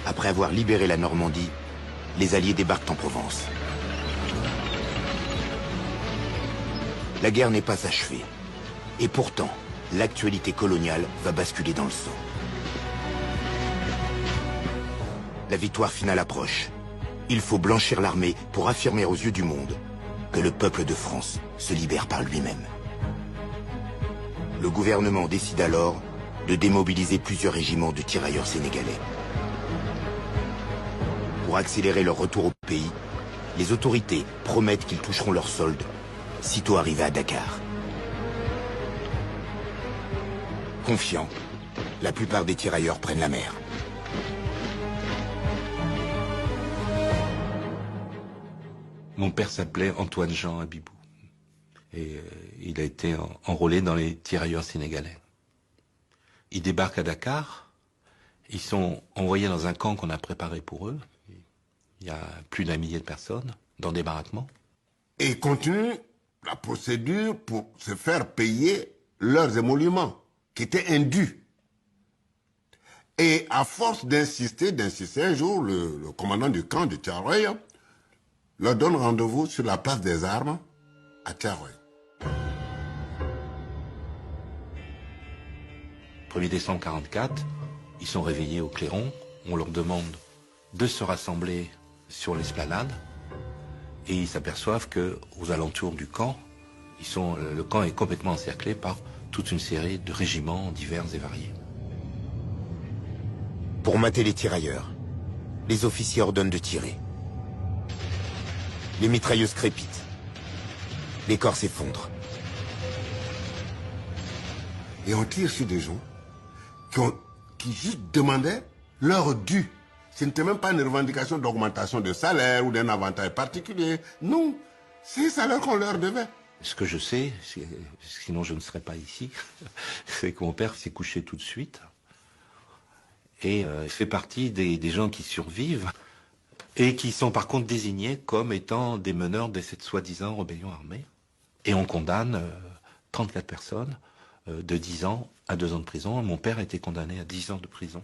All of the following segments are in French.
Après avoir libéré la Normandie, les Alliés débarquent en Provence. La guerre n'est pas achevée. Et pourtant, l'actualité coloniale va basculer dans le sang. La victoire finale approche. Il faut blanchir l'armée pour affirmer aux yeux du monde que le peuple de France se libère par lui-même. Le gouvernement décide alors de démobiliser plusieurs régiments de tirailleurs sénégalais. Pour accélérer leur retour au pays, les autorités promettent qu'ils toucheront leur solde sitôt arrivés à Dakar. Confiants, la plupart des tirailleurs prennent la mer. Mon père s'appelait Antoine-Jean Abibou. Et il a été enrôlé dans les tirailleurs sénégalais. Ils débarquent à Dakar. Ils sont envoyés dans un camp qu'on a préparé pour eux. Il y a plus d'1 millier de personnes dans des baraquements. Et ils continuent la procédure pour se faire payer leurs émoluments, qui étaient indus. Et à force d'insister, un jour, le commandant du camp de Thiaroye leur donne rendez-vous sur la place des armes à Thiaroye. 1er décembre 1944, ils sont réveillés au clairon. On leur demande de se rassembler sur l'esplanade. Et ils s'aperçoivent qu'aux alentours du camp, le camp est complètement encerclé par toute une série de régiments divers et variés. Pour mater les tirailleurs, les officiers ordonnent de tirer. Les mitrailleuses crépitent. Les corps s'effondrent. Et on tire sur des gens qui juste demandaient leur dû. Ce n'était même pas une revendication d'augmentation de salaire ou d'un avantage particulier. Non, c'est le salaire qu'on leur devait. Ce que je sais, sinon je ne serais pas ici, c'est que mon père s'est couché tout de suite. Et il fait partie des gens qui survivent et qui sont par contre désignés comme étant des meneurs de cette soi-disant rébellion armée. Et on condamne 34 personnes de 10 ans à 2 ans de prison. Mon père a été condamné à 10 ans de prison.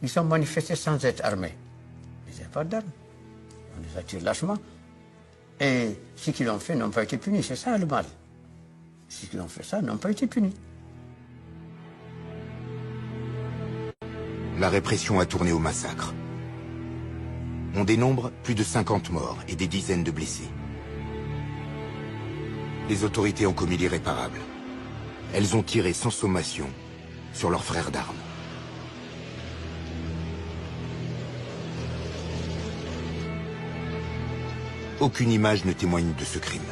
Ils sont manifestés sans être armés. Ils n'avaient pas d'armes. On les attire lâchement. Et ceux qui l'ont fait n'ont pas été punis. C'est ça le mal. Ceux qui l'ont fait ça n'ont pas été punis. La répression a tourné au massacre. On dénombre plus de 50 morts et des dizaines de blessés. Les autorités ont commis l'irréparable. Elles ont tiré sans sommation sur leurs frères d'armes. Aucune image ne témoigne de ce crime.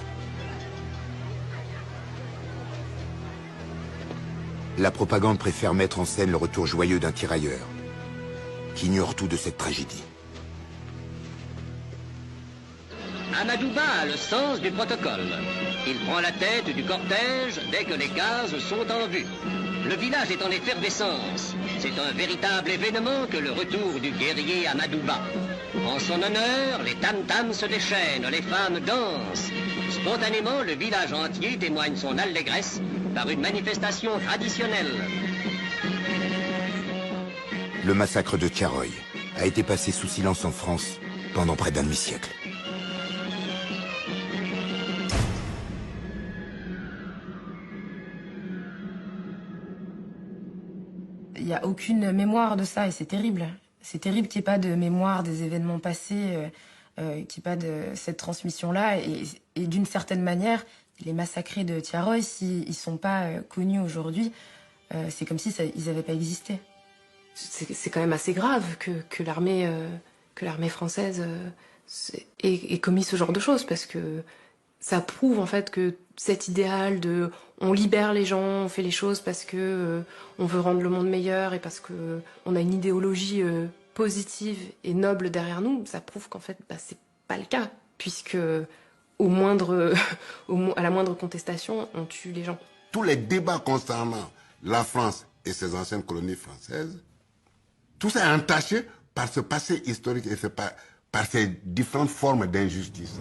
La propagande préfère mettre en scène le retour joyeux d'un tirailleur qui ignore tout de cette tragédie. Amadouba a le sens du protocole. Il prend la tête du cortège dès que les cases sont en vue. Le village est en effervescence. C'est un véritable événement que le retour du guerrier Amadouba. En son honneur, les tam-tams se déchaînent, les femmes dansent. Spontanément, le village entier témoigne son allégresse par une manifestation traditionnelle. Le massacre de Thiaroye a été passé sous silence en France pendant près d'un demi-siècle. Il n'y a aucune mémoire de ça et c'est terrible. C'est terrible qu'il n'y ait pas de mémoire des événements passés, qu'il n'y ait pas de cette transmission-là. Et d'une certaine manière, les massacrés de Thiaroye, s'ils ne sont pas connus aujourd'hui, c'est comme si ils n'avaient pas existé. C'est quand même assez grave que l'armée française ait commis ce genre de choses, parce que ça prouve en fait que cet idéal de on libère les gens, on fait les choses parce que on veut rendre le monde meilleur et parce que on a une idéologie positive et noble derrière nous, ça prouve qu'en fait c'est pas le cas, puisque à la moindre contestation, on tue les gens. Tous les débats concernant la France et ses anciennes colonies françaises, tout ça est entaché par ce passé historique et par ces différentes formes d'injustice.